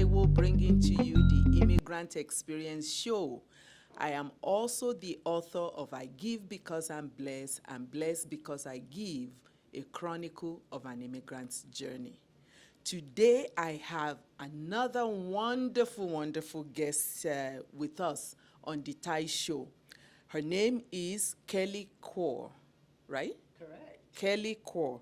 Taiwo, bringing to you the Immigrant Experience Show. I am also the author of I Give Because I'm Blessed Because I Give, a chronicle of an immigrant's journey. Today, I have another wonderful, wonderful guest with us on the TIEShow. Her name is Kelly Kaur, right? Correct. Kelly Kaur.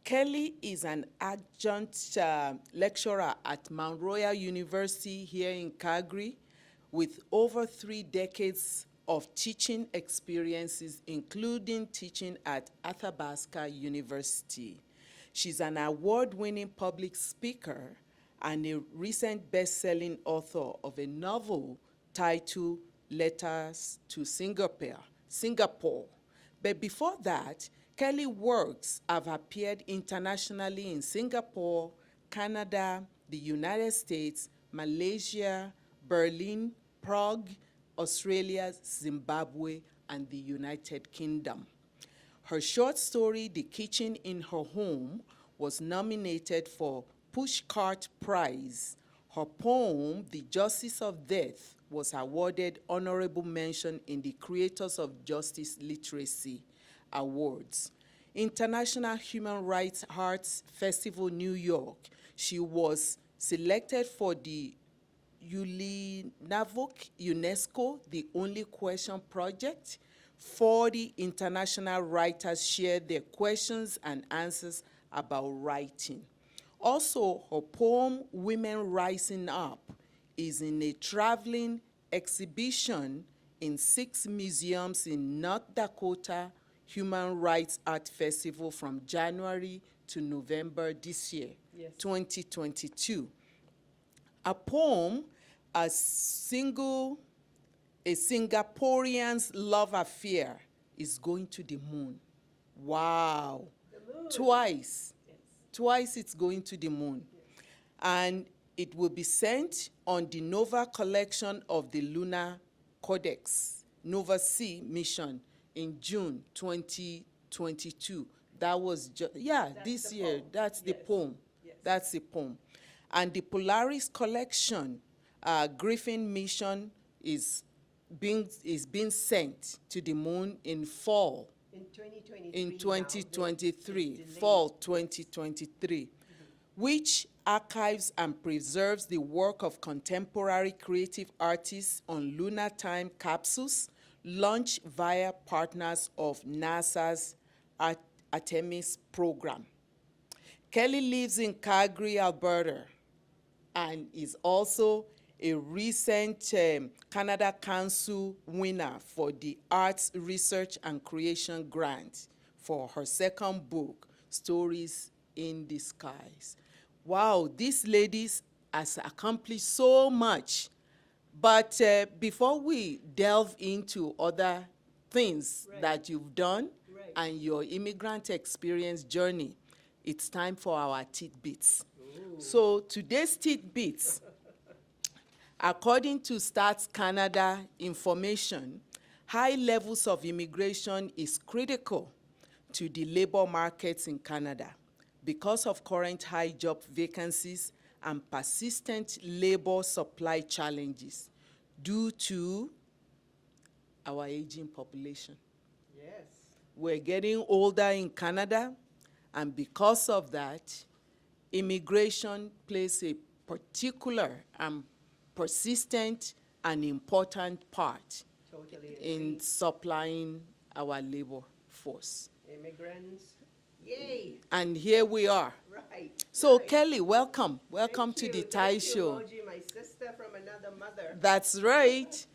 Kelly is an adjunct lecturer at Mount Royal University here in Calgary with over 3 decades of teaching experiences, including teaching at Athabasca University. She's an award-winning public speaker and a recent best-selling author of a novel titled Letters to Singapore. But before that, Kelly works have appeared internationally in Singapore, Canada, the United States, Malaysia, Berlin, Prague, Australia, Zimbabwe, and the United Kingdom. Her short story, The Kitchen in Her Home, was nominated for Pushcart Prize. Her poem, The Justice of Death, was awarded honorable mention in the Creators of Justice Literacy Awards. International Human Rights Arts Festival, New York. She was selected for the UNESCO, the Only Question Project. 40 international writers shared their questions and answers about writing. Also, her poem, Women Rising Up, is in a traveling exhibition in 6 museums in North Dakota Human Rights Art Festival from January to November this year, yes. 2022. A poem, a Singaporean's love affair, is going to the moon. Wow. The moon. Twice. Yes. Twice it's going to the moon. Yes. And it will be sent on the Nova collection of the Lunar Codex, Nova C mission in June 2022. That was, this year. Poem. That's the Yes. poem. Yes. That's the poem. And the Polaris collection, Griffin mission, is being sent to the moon in fall. In 2023, fall 2023, which archives and preserves the work of contemporary creative artists on lunar time capsules launched via partners of NASA's Artemis program. Kelly lives in Calgary, Alberta, and is also a recent Canada Council winner for the Arts Research and Creation Grant for her second book, Stories in the Skies. Wow, this lady has accomplished so much. But before we delve into other things that you've done and your immigrant experience journey, it's time for our tidbits. Ooh. So today's tidbits, according to Stats Canada information, high levels of immigration is critical to the labor markets in Canada because of current high job vacancies and persistent labor supply challenges due to our aging population. Yes. We're getting older in Canada, and because of that, immigration plays a particular and persistent and important part in supplying our labor force. Immigrants, yay! And here we are. Right. So, right. Kelly, welcome. Welcome to the TIEShow. Thank you, my sister from another mother. That's right.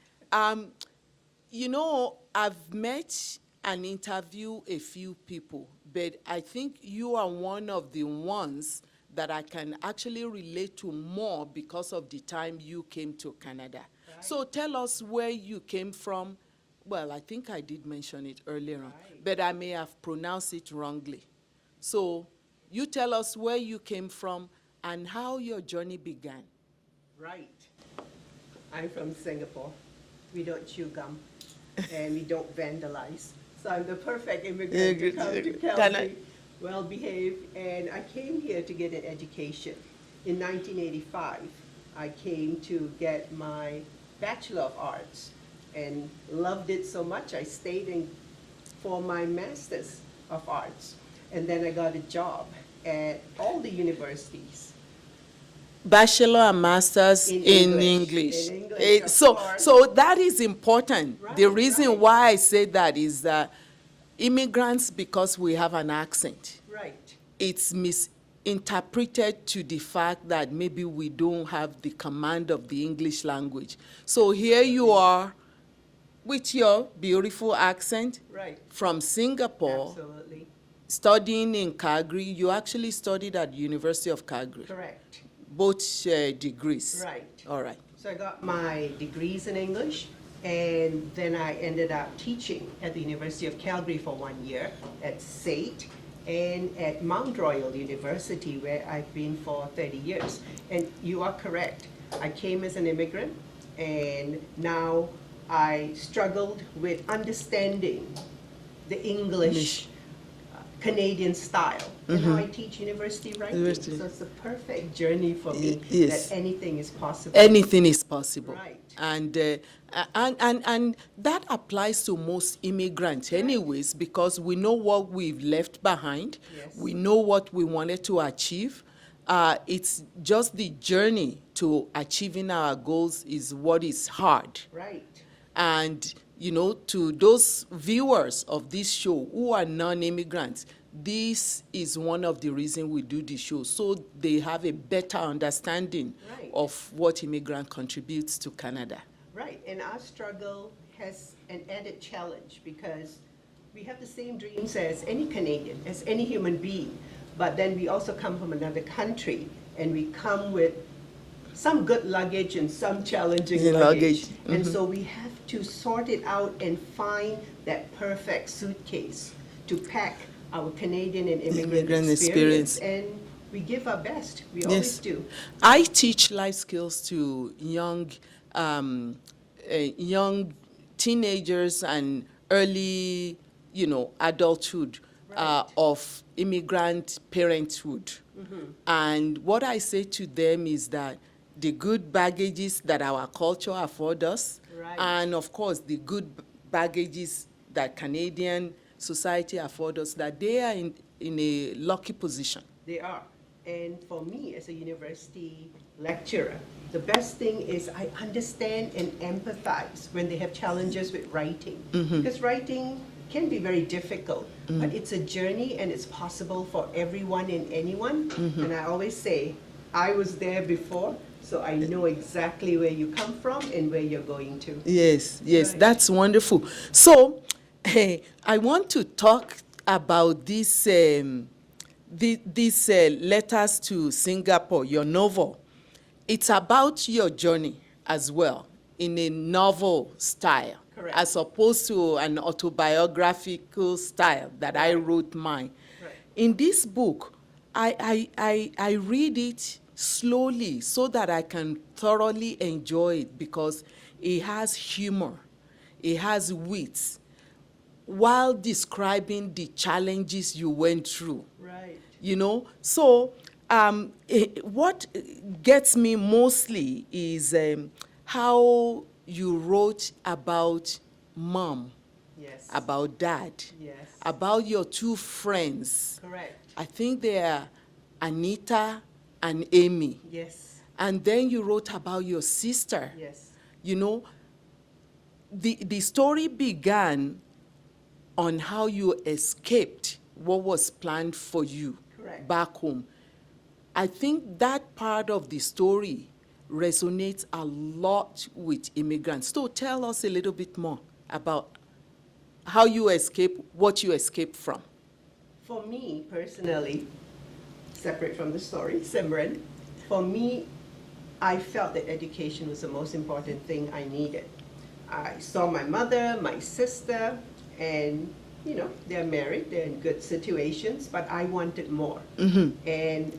You know, I've met and interviewed a few people, but I think you are one of the ones that I can actually relate to more because of the time you came to Canada. Right. So tell us where you came from. Well, I think I did mention it earlier on, but I may have pronounced it wrongly. So you tell us where you came from and how your journey began. Right. I'm from Singapore. We don't chew gum and we don't vandalize. So I'm the perfect immigrant to come to Calgary, well behaved, and I came here to get an education in 1985. I came to get my Bachelor of Arts and loved it so much I stayed in for my Master's of Arts. And then I got a job at all the universities. Bachelor and masters In in English. English. In English, of So, course. so that is important. The Right, reason right. why I say that is that immigrants, because we have an accent, Right. it's misinterpreted to the fact that maybe we don't have the command of the English language. So here you are with your beautiful accent Right. from Singapore, Absolutely. studying in Calgary. You actually studied at the University of Calgary, Correct. both degrees. Right. All right. So I got my degrees in English, and then I ended up teaching at the University of Calgary for 1 year at SAIT and at Mount Royal University, where I've been for 30 years. And you are correct. I came as an immigrant, and now I struggled with understanding the English Canadian style. And now I teach university writing. University. So it's a perfect journey for me Yes. that anything is possible. Anything is possible. Right. And that applies to most immigrants anyways, because we know what we've left behind. Yes. We know what we wanted to achieve. It's just the journey to achieving our goals is what is hard. Right. And, you know, to those viewers of this show who are non-immigrants, this is one of the reasons we do the show, so they have a better understanding Right. of what immigrant contributes to Canada. Right. And our struggle has an added challenge because we have the same dreams as any Canadian, as any human being. But then we also come from another country, and we come with some good luggage and some challenging Yeah, luggage. luggage. And so we have to sort it out and find that perfect suitcase to pack our Canadian and immigrant experience. And we give our best. We always do. I teach life skills to young teenagers and early, you know, adulthood Right. of immigrant parenthood. And what I say to them is that the good baggages that our culture affords us, Right. and of course the good baggages that Canadian society affords us, that they are in a lucky position. They are. And for me, as a university lecturer, the best thing is I understand and empathize when they have challenges with writing. Because writing can be very difficult, but it's a journey and it's possible for everyone and anyone. And I always say, I was there before, so I know exactly where you come from and where you're going to. Yes, yes, Right. that's wonderful. So, I want to talk about these letters to Singapore, your novel. It's about your journey as well, in a novel style, Correct. as opposed to an autobiographical style that I wrote mine. Right. In this book, I read it slowly so that I can thoroughly enjoy it, because it has humor, it has wit, while describing the challenges you went through. Right. You know, so what gets me mostly is how you wrote about mom, Yes. about dad, Yes. about your two friends. Correct. I think they are Anita and Amy. Yes. And then you wrote about your sister. Yes. You know, the story began on how you escaped what was planned for you. Correct. Back home. I think that part of the story resonates a lot with immigrants. So tell us a little bit more about how you escaped, what you escaped from. For me personally, separate from the story, Simran, for me, I felt that education was the most important thing I needed. I saw my mother, my sister, and you know, they're married, they're in good situations, but I wanted more. And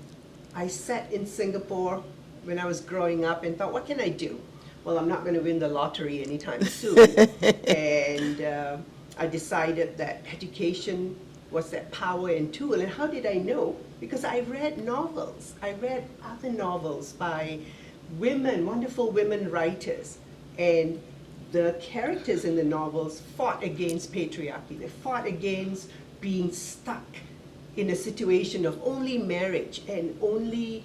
I sat in Singapore when I was growing up and thought, what can I do? Well, I'm not going to win the lottery anytime soon. And I decided that education was that power and tool. And how did I know? Because I read novels. I read other novels by women, wonderful women writers, and the characters in the novels fought against patriarchy. They fought against being stuck in a situation of only marriage and only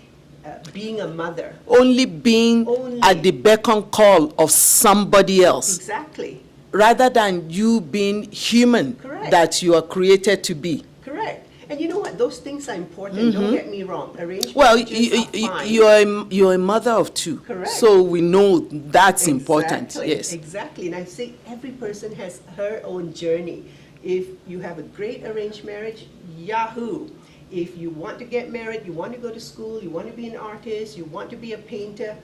being a mother. Only being Only. at the beck and call of somebody else, Exactly. rather than you being human. Correct. That you are created to be. Correct. And you know what? Those things are important. Don't get me wrong. Arranged Well, marriages are fine. you're a mother of two. Correct. So we know that's important. Exactly, Yes. Exactly. And I say every person has her own journey. If you have a great arranged marriage, yahoo. If you want to get married, you want to go to school, you want to be an artist, you want to be a painter,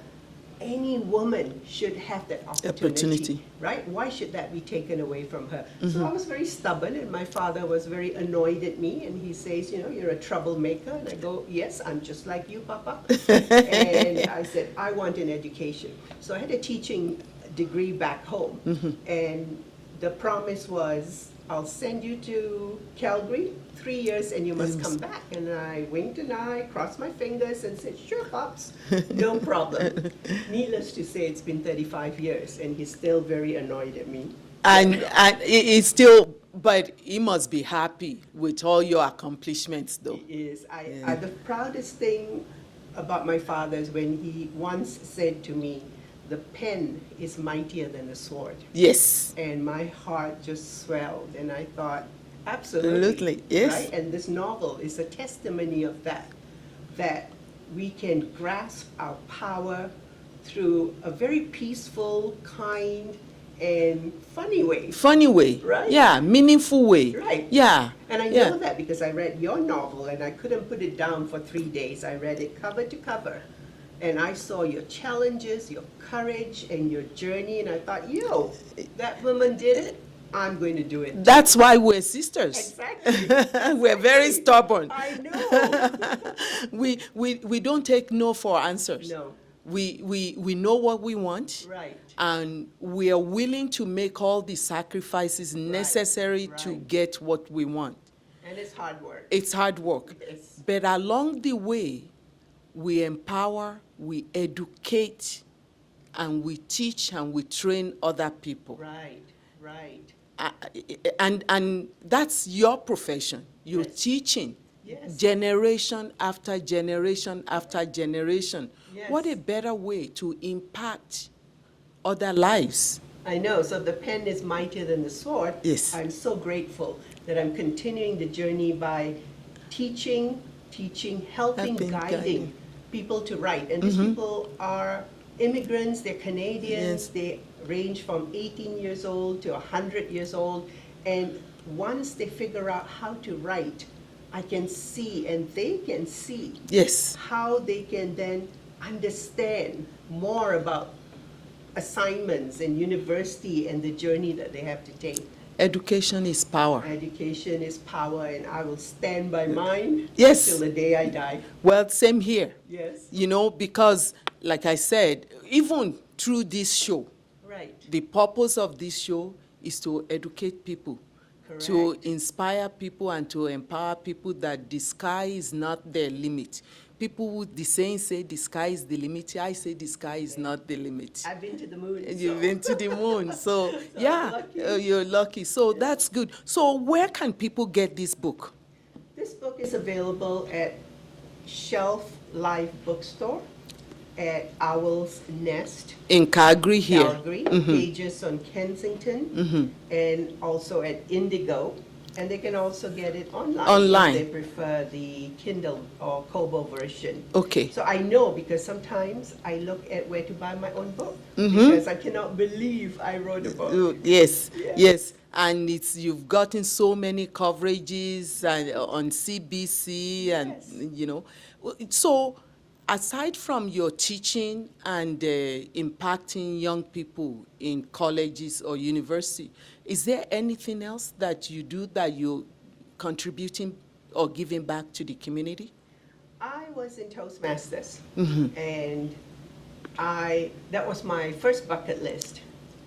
any woman should have that opportunity. Right? Why should that be taken away from her? So I was very stubborn, and my father was very annoyed at me, and he says, you know, you're a troublemaker. And I go, yes, I'm just like you, Papa. And I said, I want an education. So I had a teaching degree back home, and the promise was, I'll send you to Calgary, 3 years, and you must come back. And I winked an eye, crossed my fingers, and said, sure, Pops, no problem. Needless to say, it's been 35 years, and he's still very annoyed at me. And it's still, but he must be happy with all your accomplishments, though. He is. The proudest thing about my father is when he once said to me, the pen is mightier than the sword. Yes. And my heart just swelled, and I thought, absolutely. Absolutely, yes. Right? And this novel is a testimony of that, that we can grasp our power through a very peaceful, kind, and funny way. Funny way. Right? Yeah, meaningful way. Right. Yeah. And I know that because I read your novel, and I couldn't put it down for 3 days. I read it cover to cover. And I saw your challenges, your courage, and your journey, and I thought, yo, that woman did it, I'm going to do it. That's why we're sisters. Exactly. We're very stubborn. I know. We don't take no for answers. No. We know what we want. Right. And we are willing to make all the sacrifices necessary to right. get what we want. And it's hard work. It's hard work. Yes. But along the way, we empower, we educate, and we teach and we train other people. Right, right. And that's your profession. You're Yes. teaching Yes. generation after generation after generation. Yes. What a better way to impact other lives. I know, so the pen is mightier than the sword. Yes. I'm so grateful that I'm continuing the journey by teaching, helping, guiding people to write. And these people are immigrants, they're Canadians, they range from 18 years old to 100 years old. And once they figure out how to write, I can see, and they can see, Yes. how they can then understand more about assignments and university and the journey that they have to take. Education is power. Education is power, and I will stand by mine Yes. till the day I die. Well, same here. Yes. You know, because, like I said, even through this show, Right. the purpose of this show is to educate people, to Correct. inspire people and to empower people that the sky is not their limit. People who the saying say the sky is the limit. I say the sky is not the limit. I've been to the moon. And you've so- been to the moon, so yeah, lucky. you're lucky. So that's good. So where can people get this book? This book is available at Shelf Life Bookstore, at Owl's Nest, In Calgary here. Calgary, Pages on Kensington, and also at Indigo. And they can also get it online. Online. If they prefer the Kindle or Kobo version. Okay. So I know, because sometimes I look at where to buy my own book, because I cannot believe I wrote a book. Yes, Yeah. yes. And you've gotten so many coverages and on CBC and, Yes. you know. So aside from your teaching and impacting young people in colleges or university, is there anything else that you do that you're contributing or giving back to the community? I was in Toastmasters, and that was my first bucket list,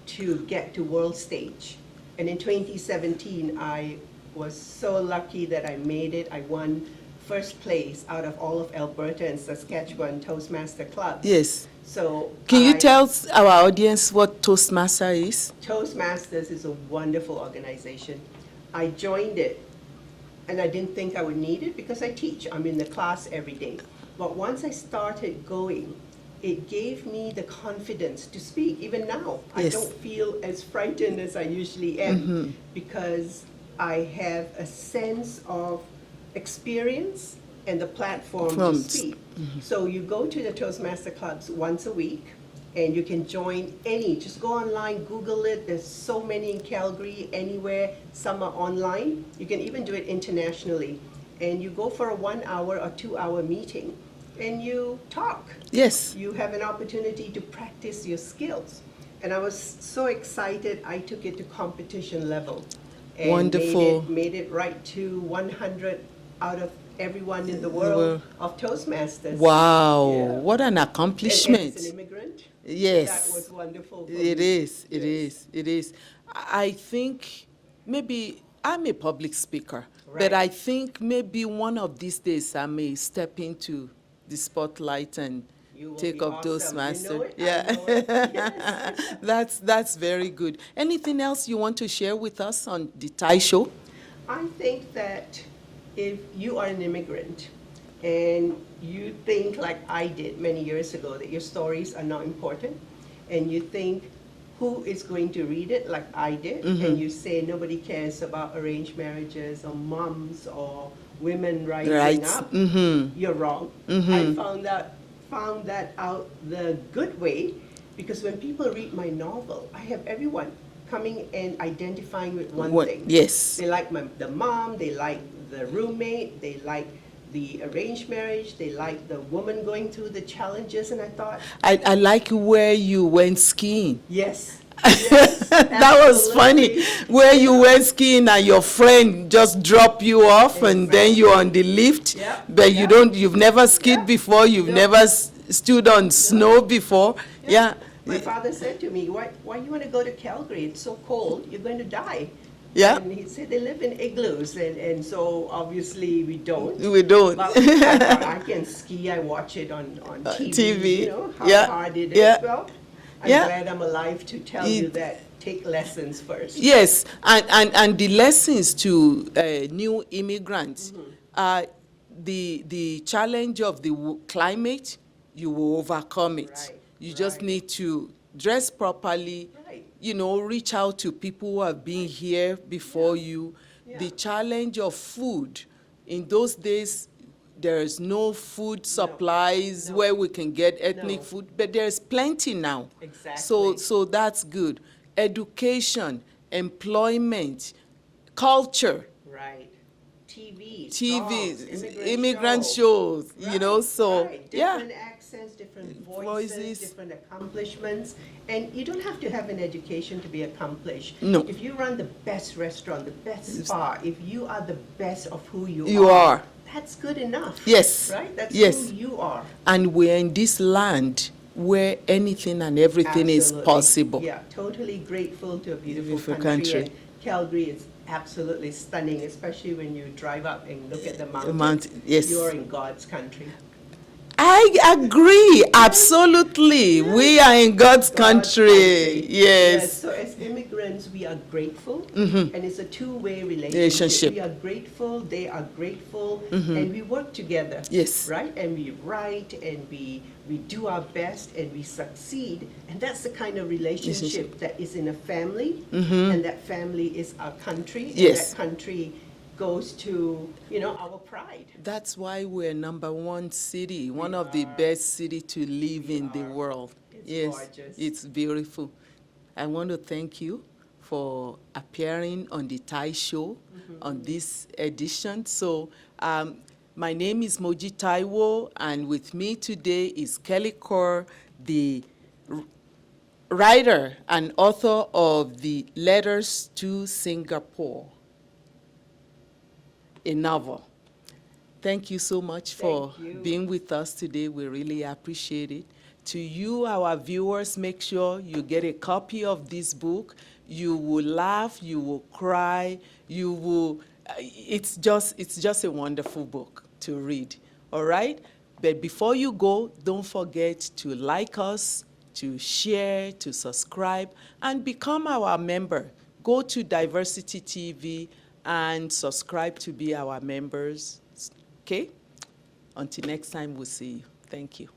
to get to world stage. And in 2017, I was so lucky that I made it. I won first place out of all of Alberta and Saskatchewan Toastmaster clubs. Yes. So Can you tell our audience what Toastmaster is? Toastmasters is a wonderful organization. I joined it, and I didn't think I would need it because I teach. I'm in the class every day. But once I started going, it gave me the confidence to speak. Even now, Yes. I don't feel as frightened as I usually am because I have a sense of experience and the platform to speak. So you go to the Toastmaster clubs once a week, and you can join any. Just go online, Google it. There's so many in Calgary, anywhere. Some are online. You can even do it internationally. And you go for a 1 hour or 2 hour meeting, and you talk. Yes. You have an opportunity to practice your skills. And I was so excited, I took it to competition level. And Wonderful. Made it right to 100 out of everyone in the world of Toastmasters. Wow, Yeah. what an accomplishment. And as an immigrant, Yes. that was wonderful for It me. is, it is, it is. I think maybe I'm a public speaker, but Right. I think maybe one of these days I may step into the spotlight and You will take be up awesome. Toastmaster. You know it? I Yeah. know it. Yes. That's very good. Anything else you want to share with us on the TIEShow? I think that if you are an immigrant and you think like I did many years ago, that your stories are not important, and you think who is going to read it like I did, and you say nobody cares about arranged marriages or moms or women rising Right. up, you're wrong. I found that out the good way, because when people read my novel, I have everyone coming and identifying with one thing. Yes. They like the mom, they like the roommate, they like the arranged marriage, they like the woman going through the challenges, and I thought, I like where you went skiing. yes, yes, That was funny. absolutely. Where you went skiing and your friend just drop you off, and then you're on the lift. Yeah, But yeah. you've never skied Yeah. before. You've No. never stood on snow before. Yeah. My father said to me, why you want to go to Calgary? It's so cold, you're going to die. Yeah. And he said they live in igloos, and so obviously we don't. We don't. But I thought, I can ski, I watch it on TV, TV. you know, how Yeah. hard it is. Yeah. Well, I'm Yeah. glad I'm alive to tell you that take lessons first. Yes, and the lessons to new immigrants, the challenge of the climate, you will overcome it. Right, You just right. need to dress properly, Right. reach out to people who have been here before you. Yeah. The challenge of food, in those days, there is no food supplies No. where we can get ethnic No. food, but there's plenty now. Exactly. So that's good. Education, employment, culture, Right. TV, TV, songs, immigrant show. shows, Right, so, right. yeah. Different accents, different voices, Voices. different accomplishments. And you don't have to have an education to be accomplished. No. If you run the best restaurant, the best spa, if you are the best of who you You are. that's good enough. Yes. Right? That's Yes. who you are. And we're in this land where anything and everything is Absolutely. possible. Yeah, totally grateful to a beautiful, Beautiful country. country. And Calgary is absolutely stunning, especially when you drive up and look at the mountains. mountain, yes. You're in God's country. I agree, absolutely. We are in God's country. Yes. So as immigrants, we are grateful, and it's a two-way Relationship. We are grateful, they are grateful, and we work together. Yes. Right? And we write, and we do our best, and we succeed. And that's the kind of relationship that is in a family, and that family is our country, and Yes. that country goes to, our pride. That's why we're number one city, one of the best city to live in the are. world. It's Yes, gorgeous. it's beautiful. I want to thank you for appearing on the TIEShow on this edition. So my name is Moji Taiwo, and with me today is Kelly Kaur, the writer and author of the Letters to Singapore, a novel. Thank you so much for Thank you. being with us today. We really appreciate it. To you, our viewers, make sure you get a copy of this book. You will laugh, you will cry, you will, it's just a wonderful book. to read, all right? But before you go, don't forget to like us, to share, to subscribe, and become our member. Go to Diversity TV and subscribe to be our members, okay? Until next time, we'll see you. Thank you.